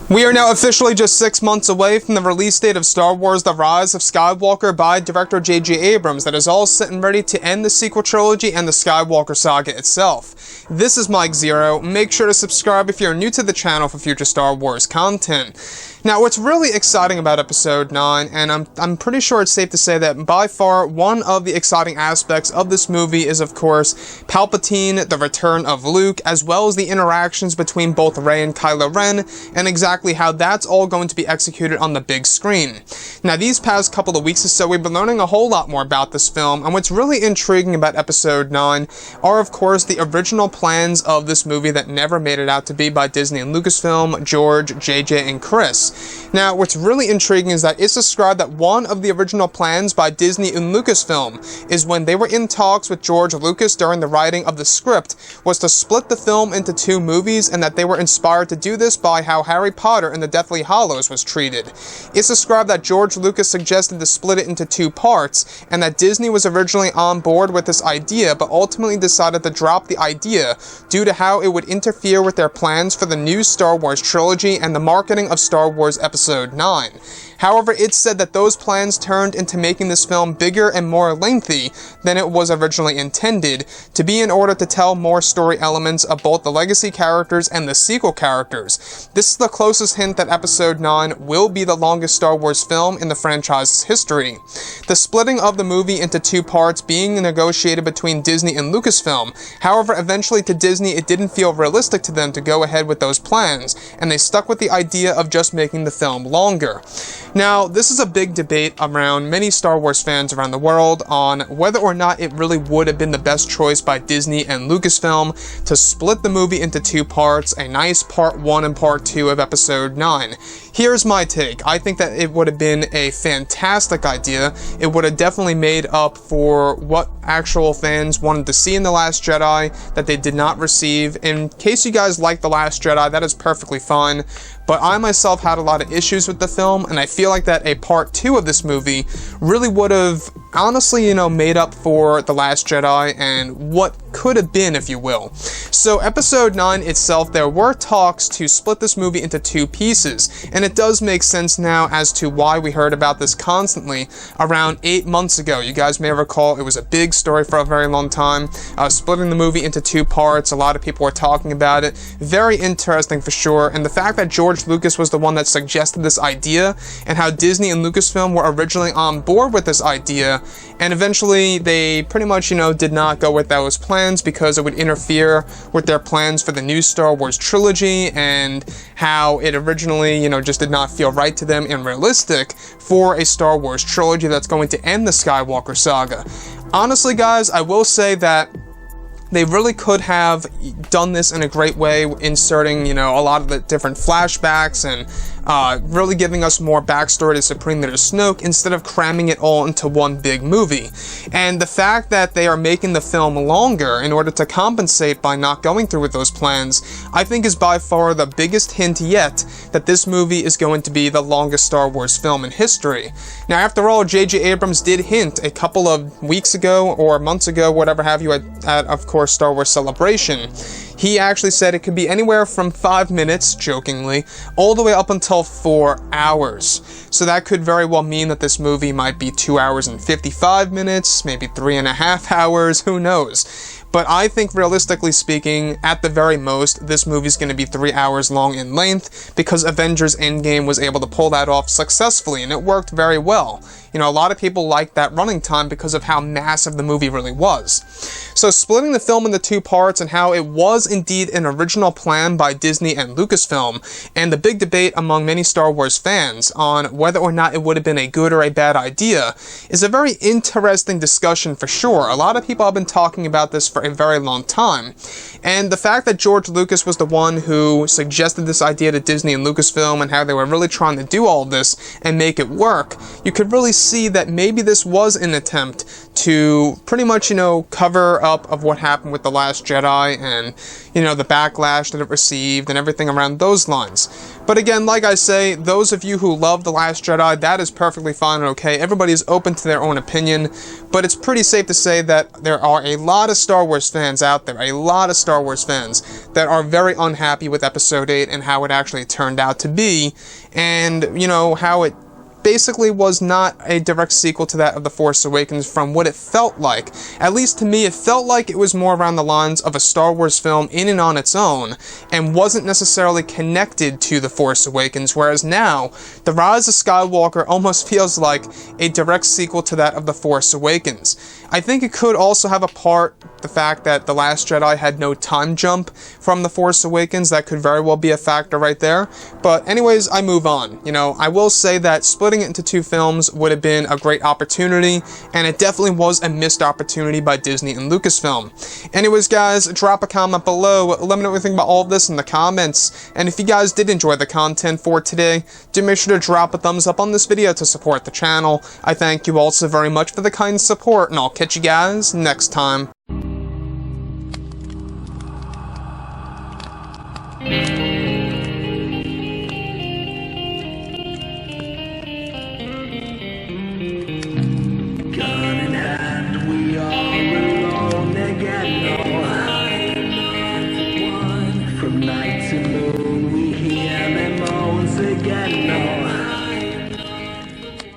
We are now officially just 6 months away from the release date of Star Wars: The Rise of Skywalker by director J.J. Abrams that is all set and ready to end the sequel trilogy and the Skywalker saga itself. This is Mike Zero. Make sure to subscribe if you're new to the channel for future Star Wars content. Now, what's really exciting about Episode 9, and I'm pretty sure it's safe to say that by far one of the exciting aspects of this movie is, of course, Palpatine, the return of Luke, as well as the interactions between both Rey and Kylo Ren, and exactly how that's all going to be executed on the big screen. Now, these past couple of weeks or so, we've been learning a whole lot more about this film, and what's really intriguing about Episode 9 are, of course, the original plans of this movie that never made it out to be by Disney and Lucasfilm, George, JJ, and Chris. Now, what's really intriguing is that it's described that one of the original plans by Disney and Lucasfilm is when they were in talks with George Lucas during the writing of the script was to split the film into two movies, and that they were inspired to do this by how Harry Potter and the Deathly Hallows was treated. It's described that George Lucas suggested to split it into two parts, and that Disney was originally on board with this idea, but ultimately decided to drop the idea due to how it would interfere with their plans for the new Star Wars trilogy and the marketing of Star Wars Episode 9. However, it's said that those plans turned into making this film bigger and more lengthy than it was originally intended, to be in order to tell more story elements of both the legacy characters and the sequel characters. This is the closest hint that Episode 9 will be the longest Star Wars film in the franchise's history. The splitting of the movie into two parts being negotiated between Disney and Lucasfilm. However, eventually to Disney it didn't feel realistic to them to go ahead with those plans, and they stuck with the idea of just making the film longer. Now, this is a big debate around many Star Wars fans around the world on whether or not it really would have been the best choice by Disney and Lucasfilm to split the movie into two parts, a nice Part 1 and Part 2 of Episode 9. Here's my take. I think that it would have been a fantastic idea. It would have definitely made up for what actual fans wanted to see in The Last Jedi that they did not receive. In case you guys like The Last Jedi, that is perfectly fine. But I myself had a lot of issues with the film, and I feel like that a Part 2 of this movie really would have, honestly, made up for The Last Jedi and what could have been, if you will. So Episode 9 itself, there were talks to split this movie into two pieces, and it does make sense now as to why we heard about this constantly around 8 months ago. You guys may recall it was a big story for a very long time, splitting the movie into two parts. A lot of people were talking about it. Very interesting for sure, and the fact that George Lucas was the one that suggested this idea, and how Disney and Lucasfilm were originally on board with this idea, and eventually they pretty much, did not go with those plans because it would interfere with their plans for the new Star Wars trilogy, and how it originally, just did not feel right to them and realistic for a Star Wars trilogy that's going to end the Skywalker saga. Honestly, guys, I will say that they really could have done this in a great way, inserting, a lot of the different flashbacks and really giving us more backstory to Supreme Leader Snoke instead of cramming it all into one big movie. And the fact that they are making the film longer in order to compensate by not going through with those plans, I think is by far the biggest hint yet that this movie is going to be the longest Star Wars film in history. Now, after all, J.J. Abrams did hint a couple of weeks ago or months ago, whatever have you, at of course, Star Wars Celebration. He actually said it could be anywhere from 5 minutes, jokingly, all the way up until 4 hours. So that could very well mean that this movie might be 2 hours and 55 minutes, maybe 3.5 hours, who knows. But I think, realistically speaking, at the very most, this movie's going to be 3 hours long in length, because Avengers Endgame was able to pull that off successfully, and it worked very well. A lot of people liked that running time because of how massive the movie really was. So splitting the film into two parts, and how it was indeed an original plan by Disney and Lucasfilm, and the big debate among many Star Wars fans on whether or not it would have been a good or a bad idea, is a very interesting discussion for sure. A lot of people have been talking about this for a very long time. And the fact that George Lucas was the one who suggested this idea to Disney and Lucasfilm, and how they were really trying to do all of this and make it work, you could really see that maybe this was an attempt to pretty much, cover up of what happened with The Last Jedi and, the backlash that it received and everything around those lines. But again, like I say, those of you who love The Last Jedi, that is perfectly fine and okay. Everybody is open to their own opinion, but it's pretty safe to say that there are a lot of Star Wars fans out there, a lot of Star Wars fans, that are very unhappy with Episode 8 and how it actually turned out to be, and, how it basically was not a direct sequel to that of The Force Awakens from what it felt like. At least to me, it felt like it was more around the lines of a Star Wars film in and on its own, and wasn't necessarily connected to The Force Awakens, whereas now, The Rise of Skywalker almost feels like a direct sequel to that of The Force Awakens. I think it could also have a part, the fact that The Last Jedi had no time jump from The Force Awakens. That could very well be a factor right there. But anyways, I move on. I will say that splitting it into two films would have been a great opportunity, and it definitely was a missed opportunity by Disney and Lucasfilm. Anyways, guys, drop a comment below. Let me know what you think about all of this in the comments. And if you guys did enjoy the content for today, do make sure to drop a thumbs up on this video to support the channel. I thank you all so very much for the kind support, and I'll catch you guys next time.